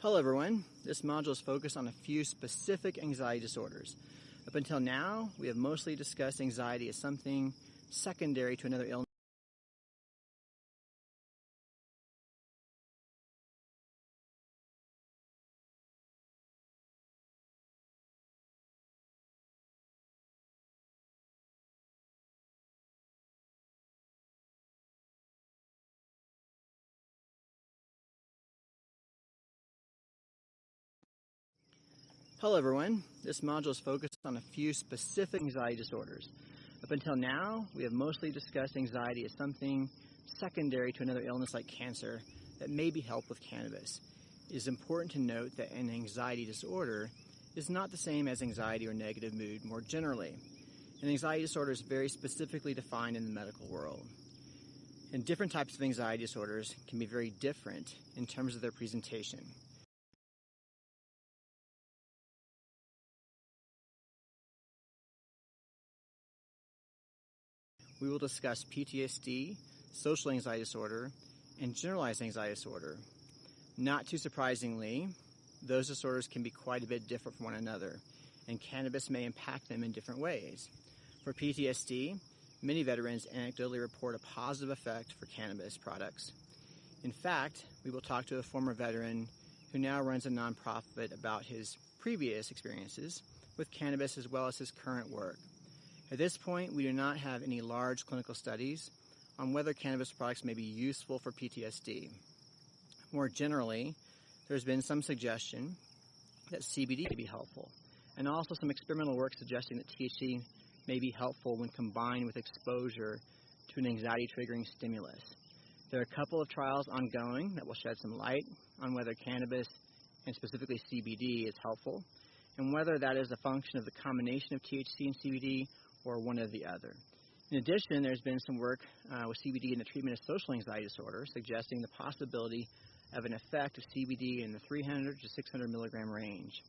Hello everyone, this module is focused on a few specific anxiety disorders. Up until now, we have mostly discussed anxiety as something secondary to another illness. Hello everyone, this module is focused on a few specific anxiety disorders. Up until now, we have mostly discussed anxiety as something secondary to another illness like cancer that may be helped with cannabis. It is important to note that an anxiety disorder is not the same as anxiety or negative mood more generally. An anxiety disorder is very specifically defined in the medical world. And different types of anxiety disorders can be very different in terms of their presentation. We will discuss PTSD, social anxiety disorder, and generalized anxiety disorder. Not too surprisingly, those disorders can be quite a bit different from one another, and cannabis may impact them in different ways. For PTSD, many veterans anecdotally report a positive effect for cannabis products. In fact, we will talk to a former veteran who now runs a nonprofit about his previous experiences with cannabis as well as his current work. At this point, we do not have any large clinical studies on whether cannabis products may be useful for PTSD. More generally, there's been some suggestion that CBD may be helpful, and also some experimental work suggesting that THC may be helpful when combined with exposure to an anxiety-triggering stimulus. There are a couple of trials ongoing that will shed some light on whether cannabis, and specifically CBD, is helpful, and whether that is a function of the combination of THC and CBD or one or the other. In addition, there's been some work with CBD in the treatment of social anxiety disorder, suggesting the possibility of an effect of CBD in the 300 to 600 milligram range.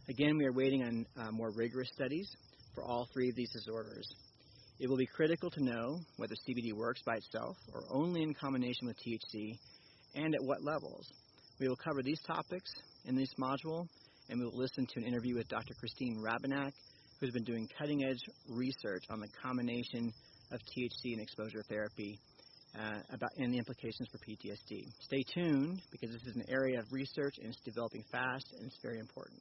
Again, we are waiting on more rigorous studies for all three of these disorders. It will be critical to know whether CBD works by itself or only in combination with THC, and at what levels. We will cover these topics in this module, and we will listen to an interview with Dr. Christine Rabenak, who's been doing cutting-edge research on the combination of THC and exposure therapy and the implications for PTSD. Stay tuned, because this is an area of research and it's developing fast and it's very important.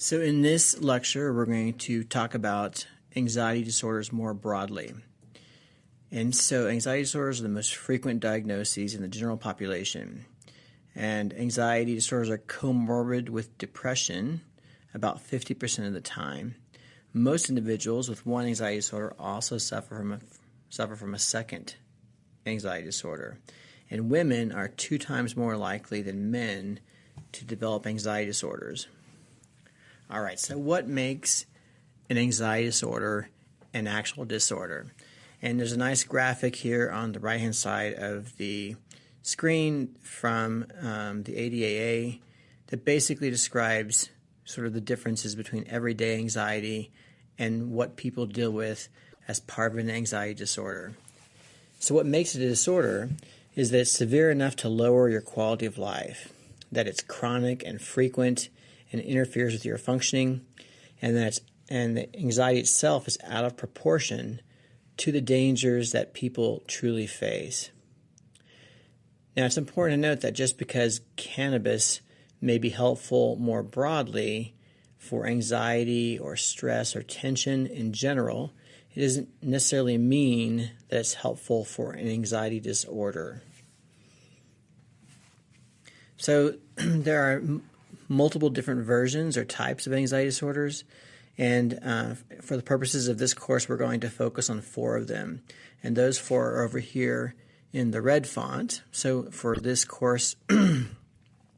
So in this lecture, we're going to talk about anxiety disorders more broadly. And so anxiety disorders are the most frequent diagnoses in the general population. And anxiety disorders are comorbid with depression about 50% of the time. Most individuals with one anxiety disorder also suffer from a second anxiety disorder. And women are 2 times more likely than men to develop anxiety disorders. All right, so what makes an anxiety disorder an actual disorder? And there's a nice graphic here on the right-hand side of the screen from the ADAA that basically describes sort of the differences between everyday anxiety and what people deal with as part of an anxiety disorder. So what makes it a disorder is that it's severe enough to lower your quality of life, that it's chronic and frequent and interferes with your functioning, and the anxiety itself is out of proportion to the dangers that people truly face. Now, it's important to note that just because cannabis may be helpful more broadly for anxiety or stress or tension in general, it doesn't necessarily mean that it's helpful for an anxiety disorder. So there are multiple different versions or types of anxiety disorders, and for the purposes of this course, we're going to focus on 4 of them, and those 4 are over here in the red font. So for this course, we're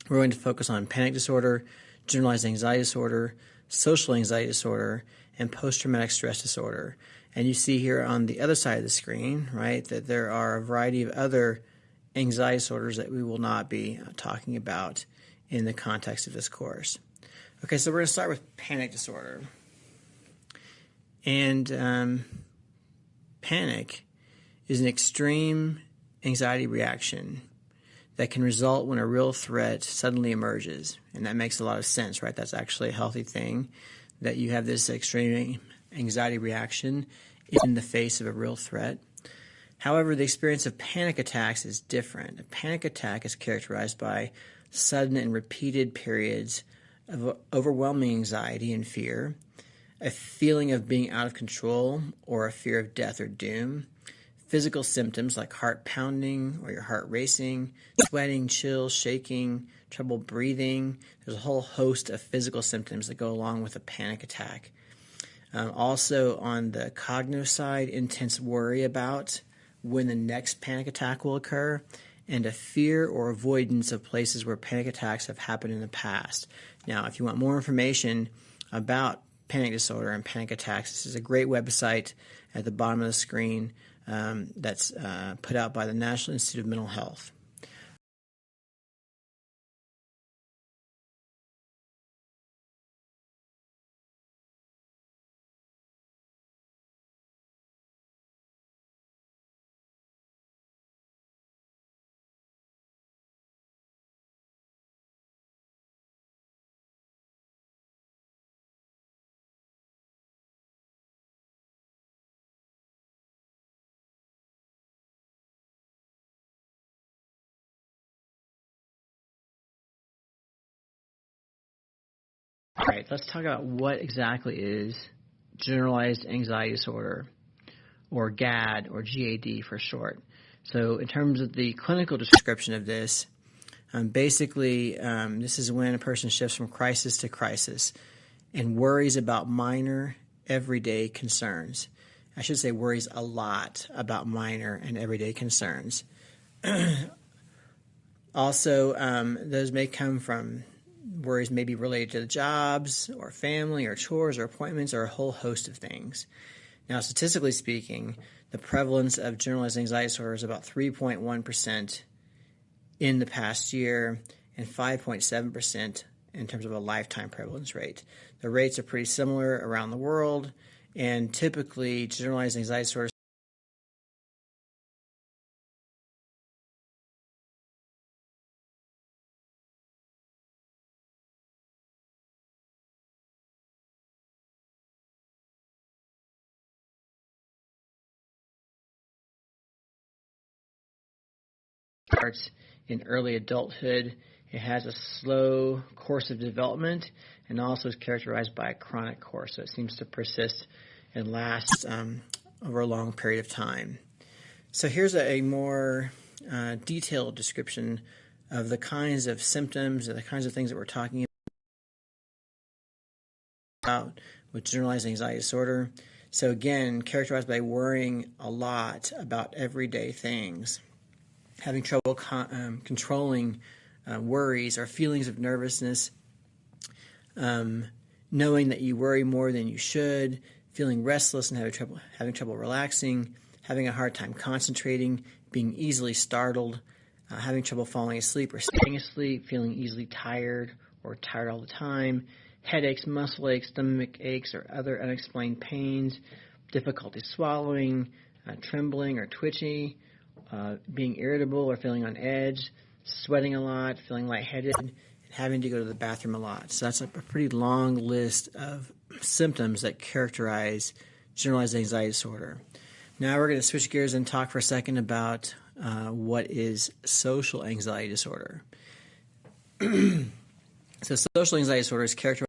going to focus on panic disorder, generalized anxiety disorder, social anxiety disorder, and post-traumatic stress disorder. And you see here on the other side of the screen, right, that there are a variety of other anxiety disorders that we will not be talking about in the context of this course. Okay, so we're going to start with panic disorder. And panic is an extreme anxiety reaction that can result when a real threat suddenly emerges. And that makes a lot of sense, right? That's actually a healthy thing, that you have this extreme anxiety reaction in the face of a real threat. However, the experience of panic attacks is different. A panic attack is characterized by sudden and repeated periods of overwhelming anxiety and fear, a feeling of being out of control or a fear of death or doom, physical symptoms like heart pounding or your heart racing, sweating, chills, shaking, trouble breathing. There's a whole host of physical symptoms that go along with a panic attack. Also on the cognitive side, intense worry about when the next panic attack will occur, and a fear or avoidance of places where panic attacks have happened in the past. Now, if you want more information about panic disorder and panic attacks, this is a great website at the bottom of the screen that's put out by the National Institute of Mental Health. All right, let's talk about what exactly is generalized anxiety disorder, or GAD, or GAD for short. So in terms of the clinical description of this, basically this is when a person shifts from crisis to crisis and worries about minor, everyday concerns. I should say worries a lot about minor and everyday concerns. Also, those may come from worries may be related to the jobs or family or chores or appointments or a whole host of things. Now, statistically speaking, the prevalence of generalized anxiety disorder is about 3.1% in the past year and 5.7% in terms of a lifetime prevalence rate. The rates are pretty similar around the world, and typically generalized anxiety disorder starts in early adulthood. It has a slow course of development and also is characterized by a chronic course. So it seems to persist and last over a long period of time. So here's a more detailed description of the kinds of symptoms and the kinds of things that we're talking about with generalized anxiety disorder. So again, characterized by worrying a lot about everyday things, having trouble controlling worries or feelings of nervousness, knowing that you worry more than you should, feeling restless and having trouble relaxing, having a hard time concentrating, being easily startled, having trouble falling asleep or staying asleep, feeling easily tired or tired all the time, headaches, muscle aches, stomach aches, or other unexplained pains, difficulty swallowing, trembling or twitchy, being irritable or feeling on edge, sweating a lot, feeling lightheaded, and having to go to the bathroom a lot. So that's a pretty long list of symptoms that characterize generalized anxiety disorder. Now we're going to switch gears and talk for a second about what is social anxiety disorder. So social anxiety disorder is characterized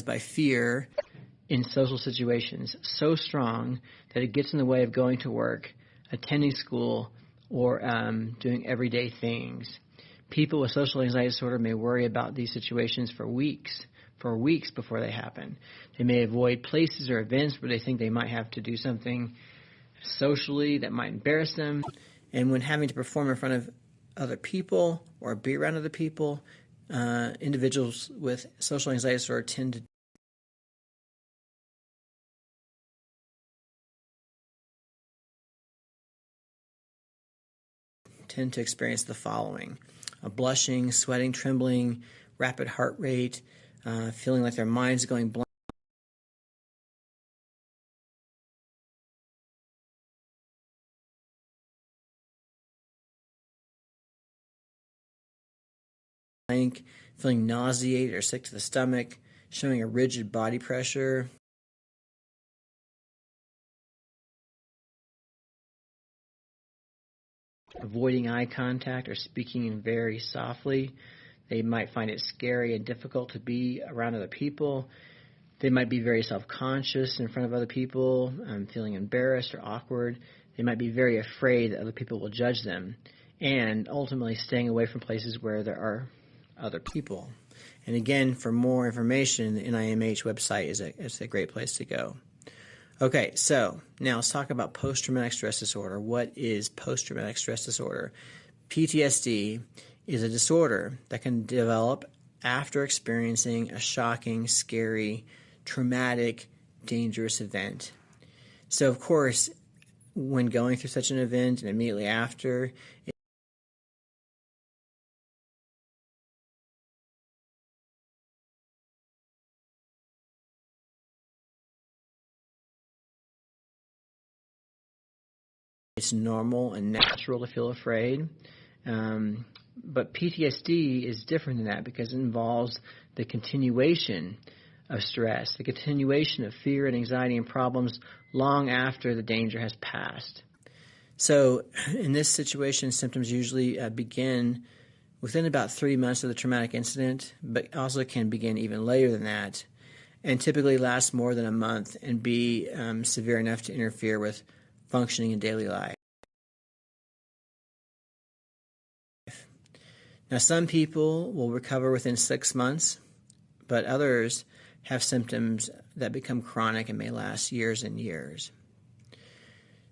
by fear in social situations so strong that it gets in the way of going to work, attending school, or doing everyday things. People with social anxiety disorder may worry about these situations for weeks, for weeks before they happen. They may avoid places or events where they think they might have to do something socially that might embarrass them. And when having to perform in front of other people or be around other people, individuals with social anxiety disorder tend to experience the following: blushing, sweating, trembling, rapid heart rate, feeling like their mind's going blank, feeling nauseated or sick to the stomach, showing a rigid body pressure, avoiding eye contact or speaking very softly. They might find it scary and difficult to be around other people. They might be very self-conscious in front of other people, feeling embarrassed or awkward. They might be very afraid that other people will judge them, and ultimately staying away from places where there are other people. And again, for more information, the NIMH website is a great place to go. Okay, so now let's talk about post-traumatic stress disorder. What is post-traumatic stress disorder? PTSD is a disorder that can develop after experiencing a shocking, scary, traumatic, dangerous event. So, of course, when going through such an event and immediately after, it's normal and natural to feel afraid. But PTSD is different than that because it involves the continuation of stress, the continuation of fear and anxiety and problems long after the danger has passed. So in this situation, symptoms usually begin within about 3 months of the traumatic incident, but also can begin even later than that, and typically last more than a month and be severe enough to interfere with functioning in daily life. Now, some people will recover within 6 months, but others have symptoms that become chronic and may last years and years.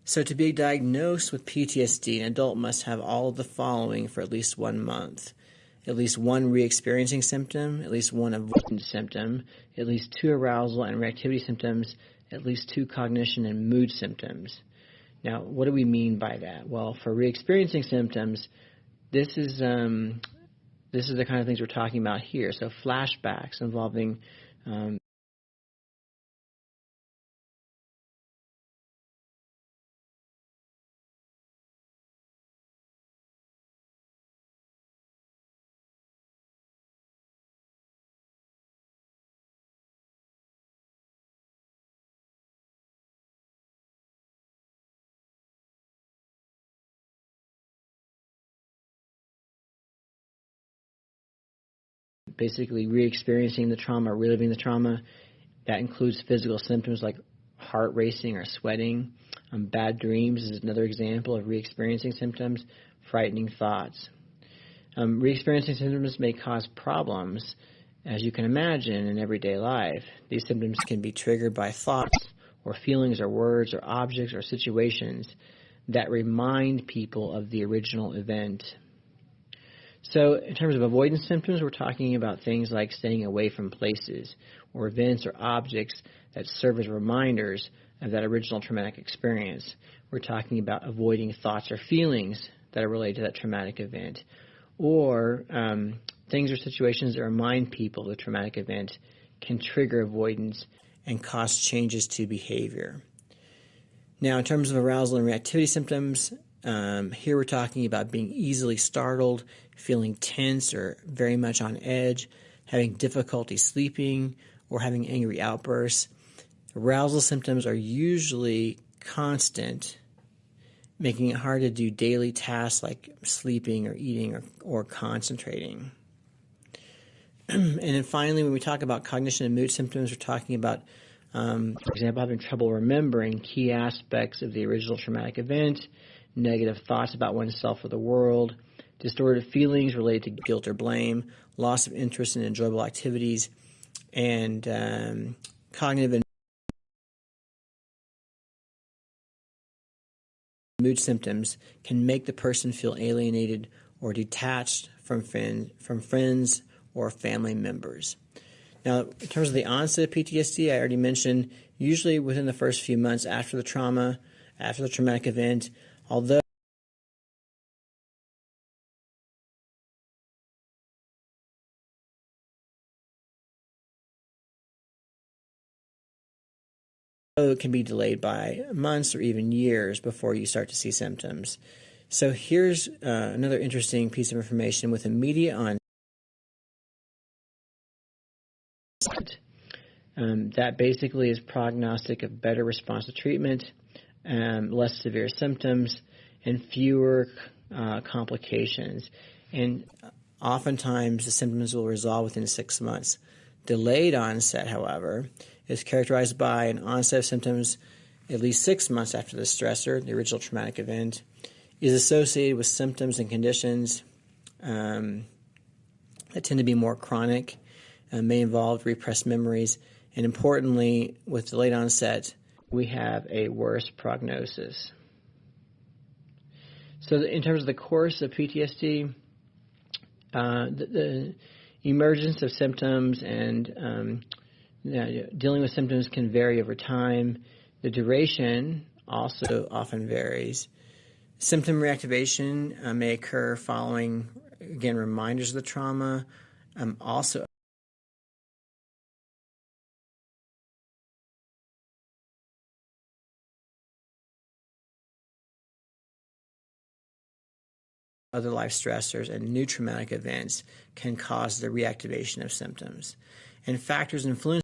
So to be diagnosed with PTSD, an adult must have all of the following for at least 1 month: at least one re-experiencing symptom, at least one avoidance symptom, at least 2 arousal and reactivity symptoms, at least 2 cognition and mood symptoms. Now, what do we mean by that? Well, for re-experiencing symptoms, this is the kind of things we're talking about here. So flashbacks involving basically re-experiencing the trauma, reliving the trauma. That includes physical symptoms like heart racing or sweating. Bad dreams is another example of re-experiencing symptoms. Frightening thoughts. Re-experiencing symptoms may cause problems, as you can imagine, in everyday life. These symptoms can be triggered by thoughts or feelings or words or objects or situations that remind people of the original event. So in terms of avoidance symptoms, we're talking about things like staying away from places or events or objects that serve as reminders of that original traumatic experience. We're talking about avoiding thoughts or feelings that are related to that traumatic event, or things or situations that remind people of the traumatic event can trigger avoidance and cause changes to behavior. Now, in terms of arousal and reactivity symptoms, here we're talking about being easily startled, feeling tense or very much on edge, having difficulty sleeping, or having angry outbursts. Arousal symptoms are usually constant, making it hard to do daily tasks like sleeping or eating or concentrating. And then finally, when we talk about cognition and mood symptoms, we're talking about, for example, having trouble remembering key aspects of the original traumatic event, negative thoughts about oneself or the world, distorted feelings related to guilt or blame, loss of interest in enjoyable activities, and cognitive and mood symptoms can make the person feel alienated or detached from friends or family members. Now, in terms of the onset of PTSD, I already mentioned usually within the first few months after the trauma, after the traumatic event, although it can be delayed by months or even years before you start to see symptoms. So here's another interesting piece of information with immediate onset. That basically is prognostic of better response to treatment, less severe symptoms, and fewer complications. And oftentimes the symptoms will resolve within 6 months. Delayed onset, however, is characterized by an onset of symptoms at least 6 months after the stressor, the original traumatic event, is associated with symptoms and conditions that tend to be more chronic, may involve repressed memories, and importantly, with delayed onset, we have a worse prognosis. So in terms of the course of PTSD, the emergence of symptoms and dealing with symptoms can vary over time. The duration also often varies. Symptom reactivation may occur following, again, reminders of the trauma. Also, other life stressors and new traumatic events can cause the reactivation of symptoms. And factors influencing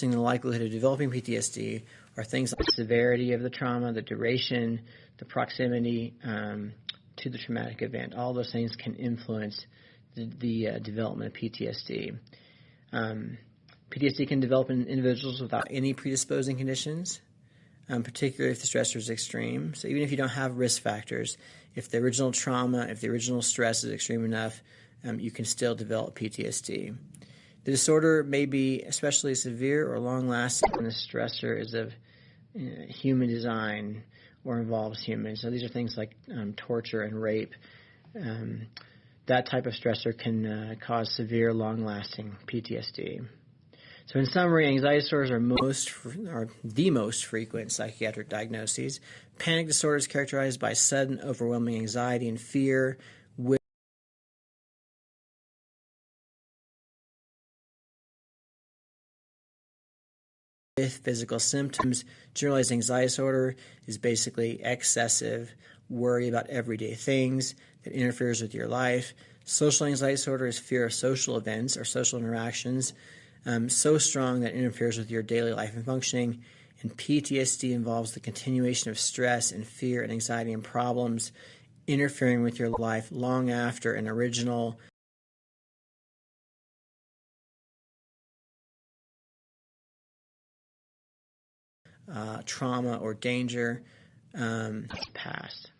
the likelihood of developing PTSD are things like the severity of the trauma, the duration, the proximity to the traumatic event. All those things can influence the development of PTSD. PTSD can develop in individuals without any predisposing conditions, particularly if the stressor is extreme. So even if you don't have risk factors, if the original trauma, if the original stress is extreme enough, you can still develop PTSD. The disorder may be especially severe or long-lasting when the stressor is of human design or involves humans. So these are things like torture and rape. That type of stressor can cause severe, long-lasting PTSD. So in summary, anxiety disorders are the most frequent psychiatric diagnoses. Panic disorder is characterized by sudden, overwhelming anxiety and fear with physical symptoms. Generalized anxiety disorder is basically excessive worry about everyday things that interferes with your life. Social anxiety disorder is fear of social events or social interactions so strong that it interferes with your daily life and functioning. And PTSD involves the continuation of stress and fear and anxiety and problems interfering with your life long after an original trauma or danger passed.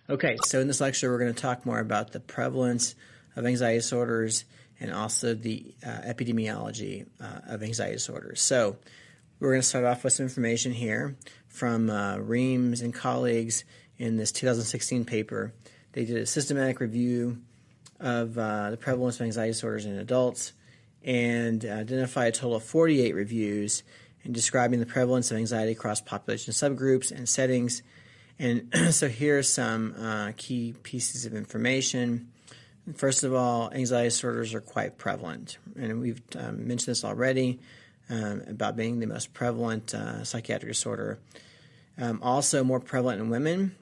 Okay, so in this lecture, we're going to talk more about the prevalence of anxiety disorders and also the epidemiology of anxiety disorders. So we're going to start off with some information here from Reams and colleagues in this 2016 paper. They did a systematic review of the prevalence of anxiety disorders in adults and identified a total of 48 reviews in describing the prevalence of anxiety across population subgroups and settings. And so here are some key pieces of information. First of all, anxiety disorders are quite prevalent, and we've mentioned this already about being the most prevalent psychiatric disorder. Also more prevalent in women,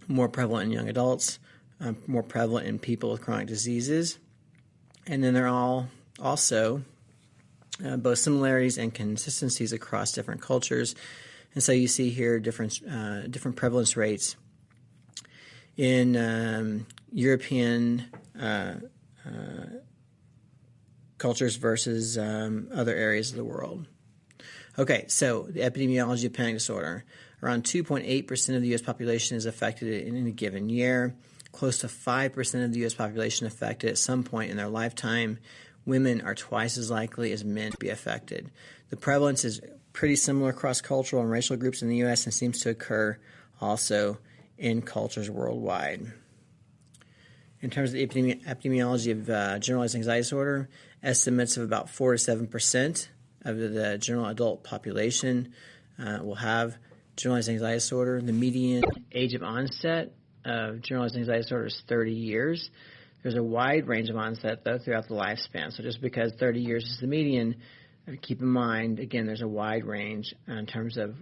more prevalent in young adults, more prevalent in people with chronic diseases. And then there are all also both similarities and consistencies across different cultures. And so you see here different prevalence rates in European cultures versus other areas of the world. Okay, so the epidemiology of panic disorder. Around 2.8% of the U.S. population is affected in a given year. Close to 5% of the U.S. population affected at some point in their lifetime. Women are twice as likely as men to be affected. The prevalence is pretty similar across cultural and racial groups in the U.S. and seems to occur also in cultures worldwide. In terms of the epidemiology of generalized anxiety disorder, estimates of about 4 to 7% of the general adult population will have generalized anxiety disorder. The median age of onset of generalized anxiety disorder is 30 years. There's a wide range of onset, though, throughout the lifespan. So just because 30 years is the median, keep in mind, again, there's a wide range in terms of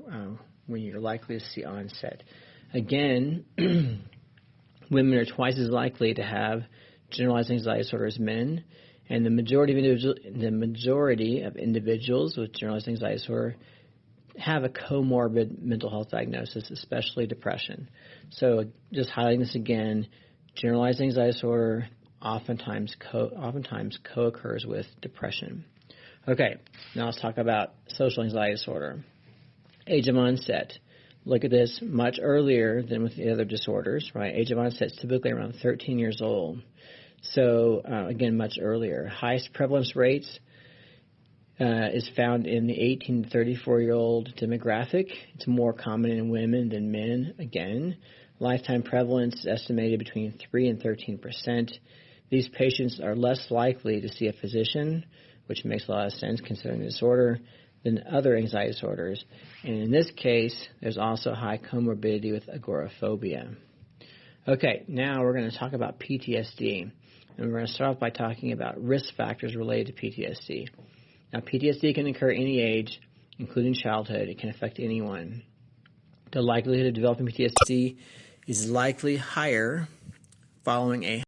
when you're likely to see onset. Again, women are twice as likely to have generalized anxiety disorder as men, and the majority of individuals with generalized anxiety disorder have a comorbid mental health diagnosis, especially depression. So just highlighting this again, generalized anxiety disorder oftentimes co-occurs with depression. Okay, now let's talk about social anxiety disorder. Age of onset. Look at this much earlier than with the other disorders, right? Age of onset is typically around 13 years old. So, again, much earlier. Highest prevalence rates is found in the 18 to 34-year-old demographic. It's more common in women than men, again. Lifetime prevalence is estimated between 3 and 13%. These patients are less likely to see a physician, which makes a lot of sense considering the disorder, than other anxiety disorders. And in this case, there's also high comorbidity with agoraphobia. Okay, now we're going to talk about PTSD. And we're going to start off by talking about risk factors related to PTSD. Now, PTSD can occur at any age, including childhood. It can affect anyone. The likelihood of developing PTSD is likely higher following a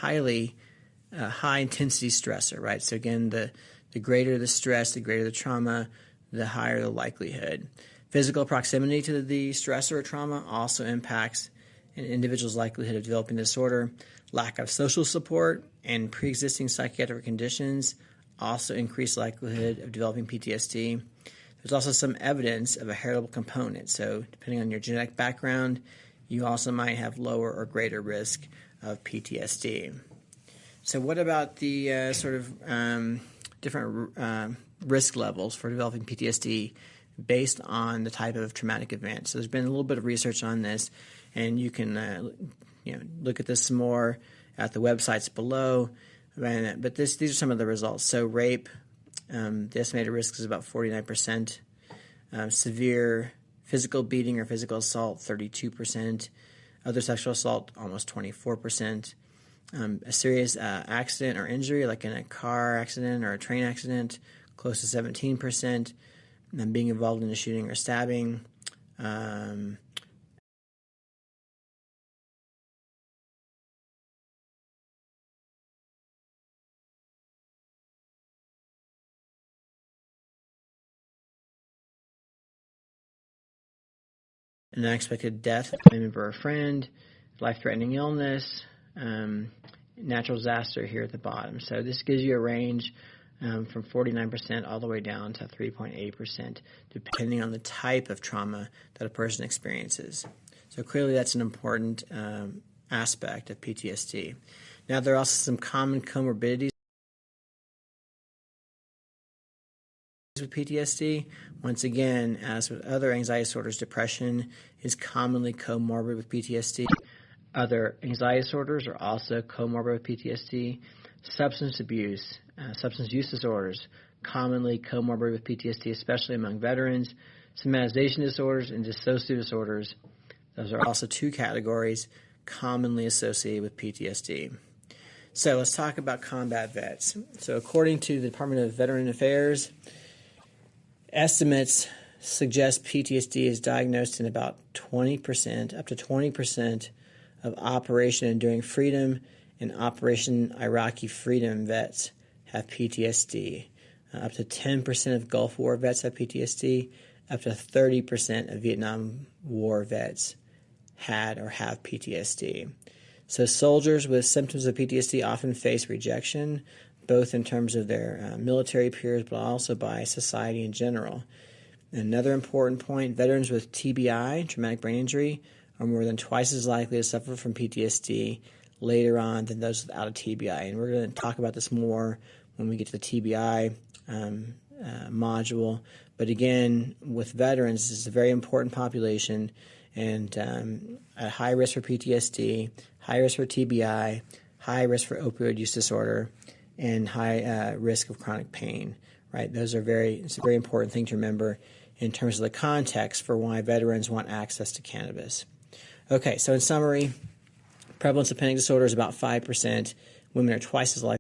high-intensity stressor, right? So again, the greater the stress, the greater the trauma, the higher the likelihood. Physical proximity to the stressor or trauma also impacts an individual's likelihood of developing the disorder. Lack of social support and pre-existing psychiatric conditions also increase likelihood of developing PTSD. There's also some evidence of a heritable component. So depending on your genetic background, you also might have lower or greater risk of PTSD. So what about the different risk levels for developing PTSD based on the type of traumatic event? So there's been a little bit of research on this, and you can look at this some more at the websites below. But these are some of the results. So rape, the estimated risk is about 49%. Severe physical beating or physical assault, 32%. Other sexual assault, almost 24%. A serious accident or injury, like in a car accident or a train accident, close to 17%. And being involved in a shooting or stabbing. An unexpected death of a member or friend, life-threatening illness, natural disaster here at the bottom. So this gives you a range from 49% all the way down to 3.8%, depending on the type of trauma that a person experiences. So clearly that's an important aspect of PTSD. Now, there are also some common comorbidities with PTSD. Once again, as with other anxiety disorders, depression is commonly comorbid with PTSD. Other anxiety disorders are also comorbid with PTSD. Substance abuse, substance use disorders, commonly comorbid with PTSD, especially among veterans. Somatization disorders and dissociative disorders, those are also two categories commonly associated with PTSD. So let's talk about combat vets. So according to the Department of Veteran Affairs, estimates suggest PTSD is diagnosed in about 20%, up to 20% of Operation Enduring Freedom and Operation Iraqi Freedom vets have PTSD. Up to 10% of Gulf War vets have PTSD. Up to 30% of Vietnam War vets had or have PTSD. So soldiers with symptoms of PTSD often face rejection, both in terms of their military peers, but also by society in general. Another important point, veterans with TBI, traumatic brain injury, are more than twice as likely to suffer from PTSD later on than those without a TBI. And we're going to talk about this more when we get to the TBI module. But again, with veterans, this is a very important population, and at high risk for PTSD, high risk for TBI, high risk for opioid use disorder, and high risk of chronic pain. Right? It's a very important thing to remember in terms of the context for why veterans want access to cannabis. Okay, so in summary, prevalence of panic disorder is about 5%. Women are twice as likely